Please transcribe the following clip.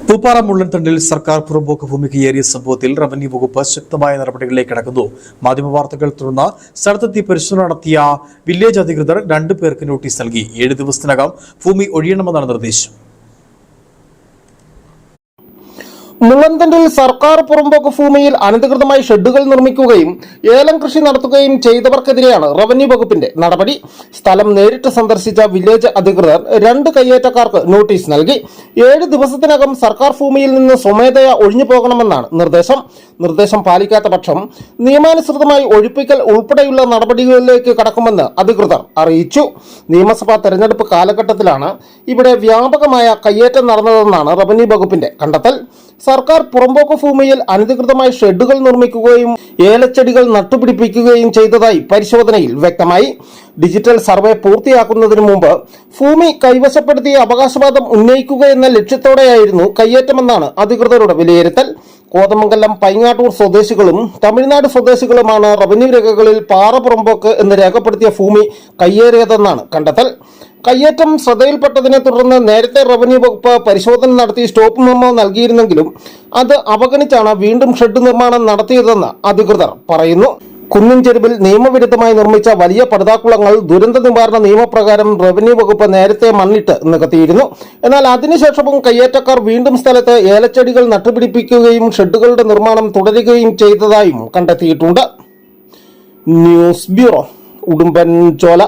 പൂപ്പാറ മുള്ളൻതണ്ടിൽ സർക്കാർ പുറമ്പോക്ക് ഭൂമിക്ക് ഏറിയ സംഭവത്തിൽ റവന്യൂ വകുപ്പ് ശക്തമായ നടപടികളിലേക്ക് കടക്കുന്നു. മാധ്യമവാർത്തകൾ തുടർന്ന് സ്ഥലത്തെത്തി പരിശോധന നടത്തിയ വില്ലേജ് അധികൃതർ 2 പേർക്ക് നോട്ടീസ് നൽകി. 7 ദിവസത്തിനകം ഭൂമി ഒഴിയണമെന്നാണ് നിർദ്ദേശം. മുള്ളൻതണ്ടിൽ സർക്കാർ പുറമ്പോക്ക് ഭൂമിയിൽ അനധികൃതമായി ഷെഡുകൾ നിർമ്മിക്കുകയും ഏലം കൃഷി നടത്തുകയും ചെയ്തവർക്കെതിരെയാണ് റവന്യൂ വകുപ്പിന്റെ നടപടി. സ്ഥലം നേരിട്ട് സന്ദർശിച്ച വില്ലേജ് അധികൃതർ 2 കയ്യേറ്റക്കാർക്ക് നോട്ടീസ് നൽകി. 7 ദിവസത്തിനകം സർക്കാർ ഭൂമിയിൽ നിന്ന് സ്വമേധയാ ഒഴിഞ്ഞു പോകണമെന്നാണ് നിർദ്ദേശം പാലിക്കാത്ത പക്ഷം നിയമാനുസൃതമായി ഒഴിപ്പിക്കൽ ഉൾപ്പെടെയുള്ള നടപടികളിലേക്ക് കടക്കുമെന്ന് അധികൃതർ അറിയിച്ചു. നിയമസഭാ തെരഞ്ഞെടുപ്പ് കാലഘട്ടത്തിലാണ് ഇവിടെ വ്യാപകമായ കയ്യേറ്റം നടന്നതെന്നാണ് റവന്യൂ വകുപ്പിന്റെ കണ്ടെത്തൽ. സർക്കാർ പുറമ്പോക്ക് ഭൂമിയിൽ അനധികൃതമായി ഷെഡുകൾ നിർമ്മിക്കുകയും ഏലച്ചെടികൾ നട്ടുപിടിപ്പിക്കുകയും ചെയ്തതായി പരിശോധനയിൽ വ്യക്തമായി. ഡിജിറ്റൽ സർവേ പൂർത്തിയാക്കുന്നതിന് മുമ്പ് ഭൂമി കൈവശപ്പെടുത്തിയ അവകാശവാദം ഉന്നയിക്കുക എന്ന ലക്ഷ്യത്തോടെയായിരുന്നു കയ്യേറ്റമെന്നാണ് അധികൃതരുടെ വിലയിരുത്തൽ. കോതമംഗലം പൈങ്ങാട്ടൂർ സ്വദേശികളും തമിഴ്നാട് സ്വദേശികളുമാണ് റവന്യൂ രേഖകളിൽ പാറ പുറമ്പോക്ക് എന്ന് രേഖപ്പെടുത്തിയ ഭൂമി കയ്യേറിയതെന്നാണ് കണ്ടെത്തൽ. കയ്യേറ്റം ശ്രദ്ധയിൽപ്പെട്ടതിനെ തുടർന്ന് നേരത്തെ റവന്യൂ വകുപ്പ് പരിശോധന നടത്തി സ്റ്റോപ്പ് മെമ്മോ നൽകിയിരുന്നെങ്കിലും അത് അവഗണിച്ചാണ് വീണ്ടും ഷെഡ് നിർമ്മാണം നടത്തിയതെന്ന് അധികൃതർ പറയുന്നു. കുന്നിൻ ചെരുവിൽ നിയമവിരുദ്ധമായി നിർമ്മിച്ച വലിയ പടുതാക്കുളങ്ങൾ ദുരന്ത നിവാരണ നിയമപ്രകാരം റവന്യൂ വകുപ്പ് നേരത്തെ മണ്ണിട്ട് നികത്തിയിരുന്നു. എന്നാൽ അതിനുശേഷവും കയ്യേറ്റക്കാർ വീണ്ടും സ്ഥലത്ത് ഏലച്ചെടികൾ നട്ടുപിടിപ്പിക്കുകയും ഷെഡുകളുടെ നിർമ്മാണം തുടരുകയും ചെയ്തതായും കണ്ടെത്തിയിട്ടുണ്ട്. News bureau, Udumbanchola.